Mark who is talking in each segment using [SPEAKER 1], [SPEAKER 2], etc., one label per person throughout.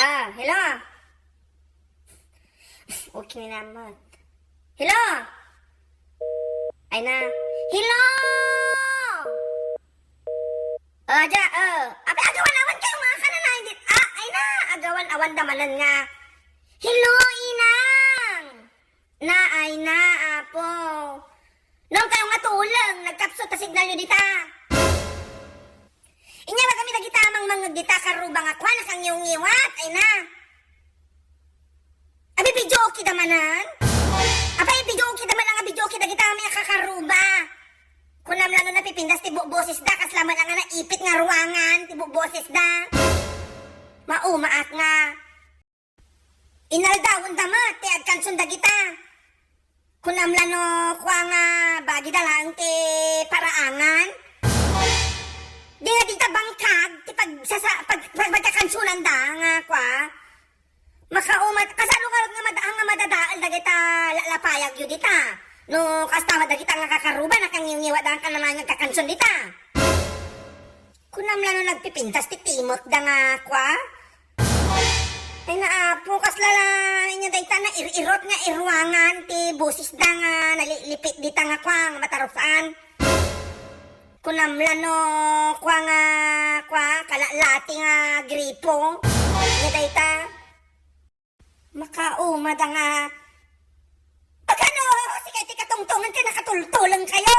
[SPEAKER 1] Hello? Okay naman. Hello? Ay na. Hello? Agawan-awan kayo mga kananayin dit. Ay na. Agawan-awan damanan nga. Hello, inang. Ay na, apo. Nung kayo nga tulang, nagkapsot ta signal nyo dita. Inya ba kami nagita amang mga dita karuba nga kwa nakang ngiwat. Ay na. Abi video okay damanan? Abay video okay daman nga video okay dagita kami kakaruba. Kunam lang na pipindas tibok boses da kaslaman nga naipit nga ruangan tibok boses da. Maumaat nga. Inaldawon damat ti agkanson dagita. Kunam lang no kwa nga bagi dalang ti paraangan. Di nga dita bangkag ti pagkakansunan da nga kwa. Makaumat kasalo ka nga madadaal dagita lalapayag yu dita. No kastama dagita nga kakaruba nakangingiwa da ka naman nga kakanson dita. Kunam lang no nagpipintas ti timot da nga kwa. Ay naapo kaslala inya dayta na irot nga irwangan ti busis da nga nalilipit dita nga kwa matarufan. Kunamlan no kwa kalalati nga gripo. Inya dayta. Makauma da nga. Pagano sige ti katungtungan ka nakatultulang kayo.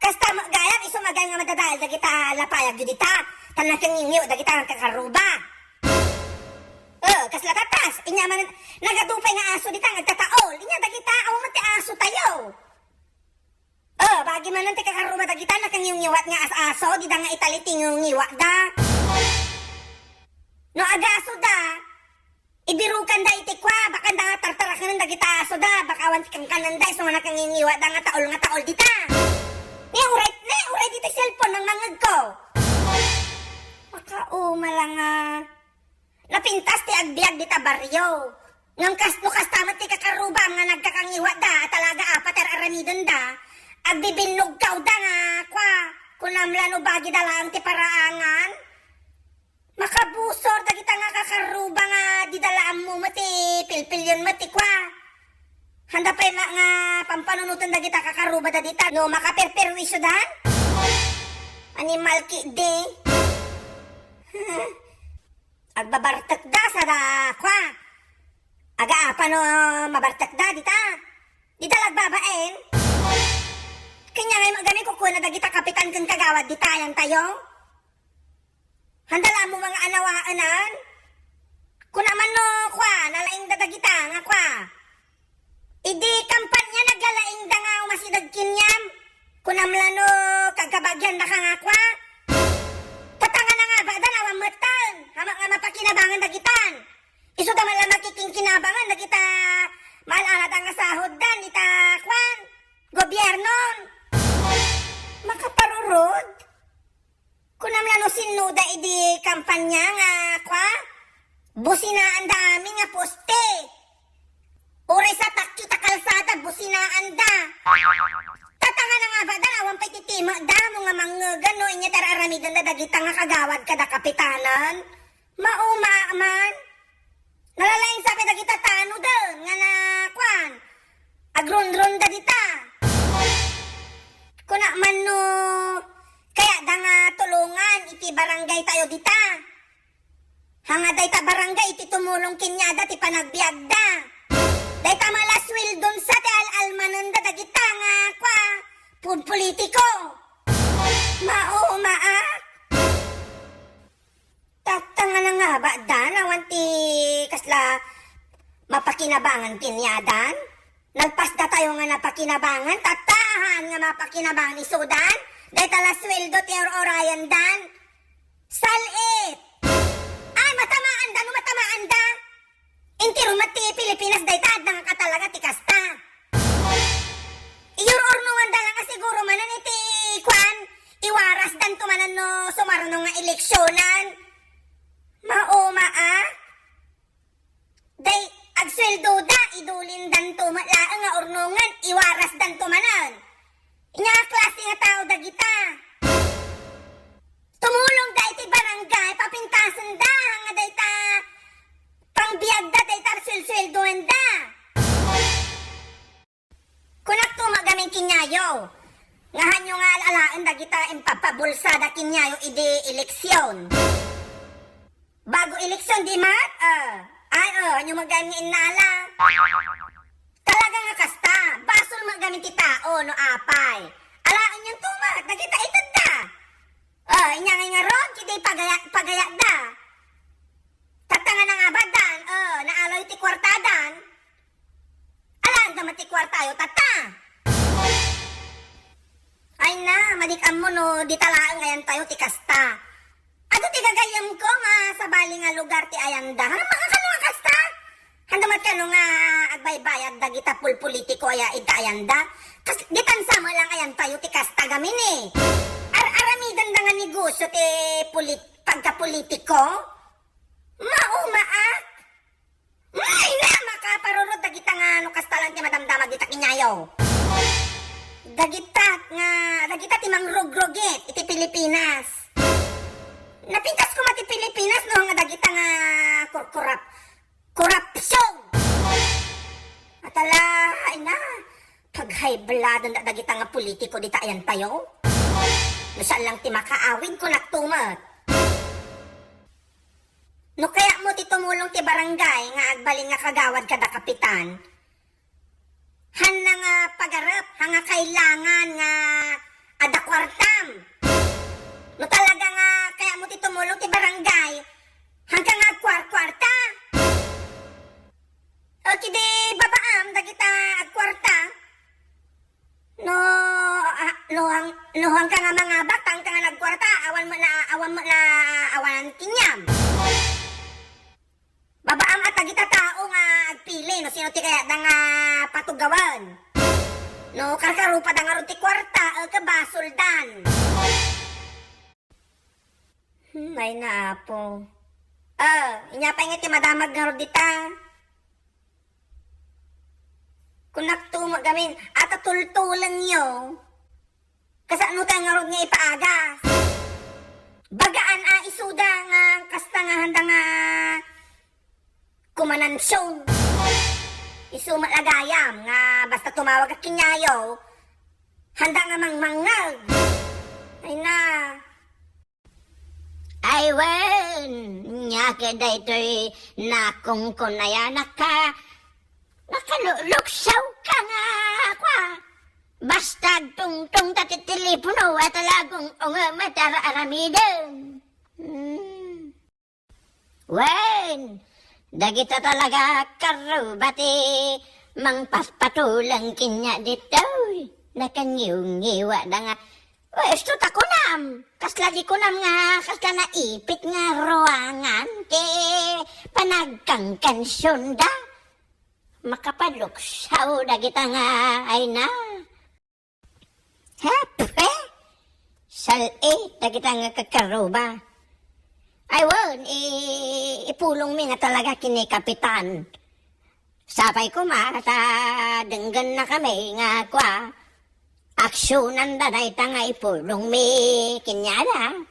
[SPEAKER 1] Kasta gayam isumagay nga madadal dagita lapayag yu dita. Tanan kang ingiw dagita nga kakaruba. Kasla tatas, inya man nagadupay nga aso dita nagtataol. Inya dagita man ti aso tayo. Bagi man ti kakaruba dagita nakangiwat nga aso di da nga italiting ngiwa da. No agaso da. Ibirukan da iti kwa baka da tartarakan dagita aso da baka awan ti kang kanan da iso nga nakangiwa da nga taol dita. Ni uray dito cellphone ng mangag ko. Makauma lang nga. Napintas ti agbiag dita baryo. Ngang kastamat ti kakaruba nga nagkakangiwa da talaga apater aramidon da. Agbibinog kaw da nga kwa. Kunamlan o bagi dalang ti paraangan. Makabusor dagita nga kakaruba nga di dalaan mo mati pilpilyon mati kwa. Handa pa nga pampanunutan dagita kakaruba da dita. No makaperperwisyo dan. Animal ki de. Agbabartak da sa da kwa. Aga no mabartak da dita. Dita lagbabaen. Kanya ngay magami ko na dagita kapitan kang kagawad dita yan tayo. Handala mo mga anawaanan. Kunaman no kwa nalaing da dagita nga kwa. Idi kampanya naglalaing da nga umasidag kinyam. Kunamla no kagkabagyan da ka nga kwa. Tatanga na nga ba da nawang matan. Hamak nga mapakinabangan dagitan. Iso da man lang makikingkinabangan dagita. Malalat ang sahod dan ita kwan. Gobyernon. Makaparurod. Kunam lang no sinuda idi kampanya nga kwa. Businaan dami nga poste. Uray sa takita kalsada businaan da. Tatanga na nga ba da awang paititima da mo nga manggan no inya tararamidan da dagita nga kagawad kada kapitanan. Mauma man. Nalalaing sabi dagita tano da nga na kwan. Agron-ron da dita. Kuna man no kaya da nga tulungan iti barangay tayo dita. Hanga dayta barangay iti tumulong kinyada ti panagbiag da. Dayta malaswil dun sa ti al-almanan da dagita nga kwa. Pud politiko. Maumaak. Tatanga na nga ba da nawan ti kasla mapakinabangan kinyadan? Nagpasda tayo nga napakinabangan, tatahan nga mapakinabangan ni Sudan, dahil tala sweldo ti orayan dan. Salit! Ay, matamaan da, no matamaan da. Inti rumati Pilipinas, dahil taad na nga katalaga ti kasta. Iyor ornungan da lang siguro manan iti kwan, iwaras dan tumanan no sumarno nga eleksyonan. Mauma Day, agsweldo da, idulin dan tumalaang nga ornungan, iwaras dan tumanan. Inya klase nga tao dagita. Tumulong da iti barangay, papintasan da, nga day ta Ngahan nyo nga alalaan da kita impapabulsada kinyayo idi eleksyon. Bago eleksyon di mat? Anyo magamin inala. Talaga nga kasta, basol magamit ti tao no apay. Alaan niyang tumat, da kita itad da. Inya nga ron, kita pagaya da. Tatanga na nga badan, naaloy ti kwartadan. Alaan da mati kwartayo, tata. Ay na, madikam mo no, di talaan ngayon tayo ti kasta. Ato ti gagayam ko nga sa bali nga lugar ti ayanda. Hanang makakano nga kasta? Handamat ka no nga agbaybayad da kita pulpolitiko aya ita ayanda. Kas gitansa mo lang ayan tayo ti kasta gamin eh. Aramidan da nga negosyo ti pagkapolitiko. Maumaak. Ay na, makaparurot da kita nga no kasta lang ti madamdamag kita kinyayo. Dagita ti mangrogrogit iti Pilipinas. Napintas ko mati Pilipinas no nga dagita nga korupsyon. Atala, ay na, paghaybladan da dagita nga politiko dita ayan tayo. No saan lang ti makaawid ko naktumat. No kaya mo ti tumulong ti barangay nga agbalin nga kagawad kada kapitan. Han nga pagarap, hanga kailangan nga ada kwartam. No talaga nga, kaya mo ti tumulong ti barangay, hanggang nga kwarta. O kidi babaam, dagita agkwarta. No hanggang nga mga batang ka nga nagkwarta, awan kinyam. Babaam at dagita tao nga agpili, no sino ti kaya da nga patugawan. No karkarupa da nga ron ti kwarta, kabasuldan. May na po. Inyapay nga ti madamag nga ron dita. Kung naktumo gamin, at tultulan nyo. Kasano tayo nga ron nga ipaagas. Bagaan isuda nga kasta nga handa nga kumanansyon. Isumalagayam nga basta tumawag at kinyayo, handa nga mangmangag. Ay na. Ay wen, nya kada ito'y nakong kunaya nakaluluksaw ka nga kwa. Basta tungtong tati telepono at talagong matara-aramidin. Wen, dagita talaga karubati mang paspatulang kinya dito. Nakangiw-ngiwa na nga. Esto ta kunam. Kaslagi kunam nga, kasla naipit nga ruangan. Panagkangkansyon da. Makapadluksaw da kita nga ay na. Hapre. Salit da kita nga kakaruba. Ay won, ipulong mi nga talaga kini kapitan. Sapay ko denggan na kami nga kwa. Aksyonan da na ita nga ipulong mi kinyada.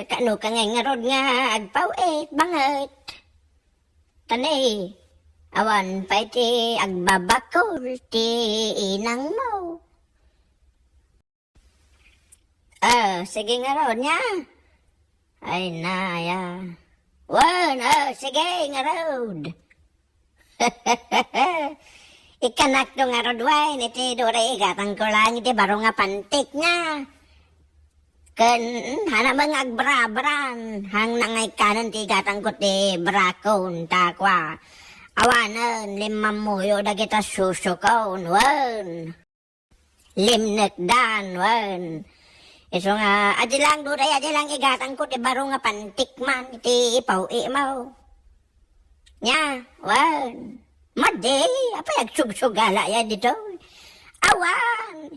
[SPEAKER 1] Kano ka nga rod nga agpawit banget. Tanay, awan pa iti agbabakol ti inang mo. Sige nga rod niya. Ay na, ya. Wan, sige nga rod. Ikanak do nga rodwain, iti dure igatang ko lang, iti baro nga pantik nga. Kan, hana mga agbrabran, hang nangay kanan ti igatang ko ti brakon, takwa. Awanan, limamuyo da kita susukon, wan. Limnek dan, wan. Iso nga, adilang dure, adilang igatang ko ti baro nga pantik man, iti ipaw mo. Nya, wan. Madi, apa yagsugsugala ya dito? Awan!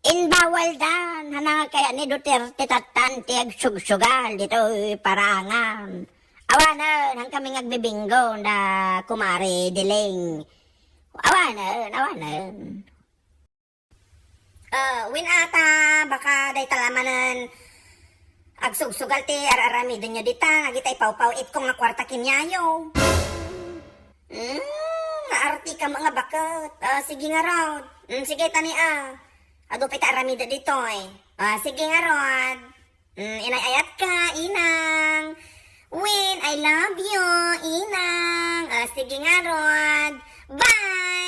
[SPEAKER 1] Inbawal dan, hana kaya ni Duterte tatanti yagsugsuggal dito parangan. Awanan, hang kami ngagbibinggo na kumari diling. Awanan. Win ata, baka day talamanan agsugsugal ti araramidon nyo dita, ngagita ipaw-paw it kong nga kwarta kinyayo. arti ka mga bakit. Sige nga Rod. Sige tani Ado pa aramida dito eh. Sige nga Rod. Inayayat ka, inang. Win, I love you, inang. Sige nga Rod. Bye!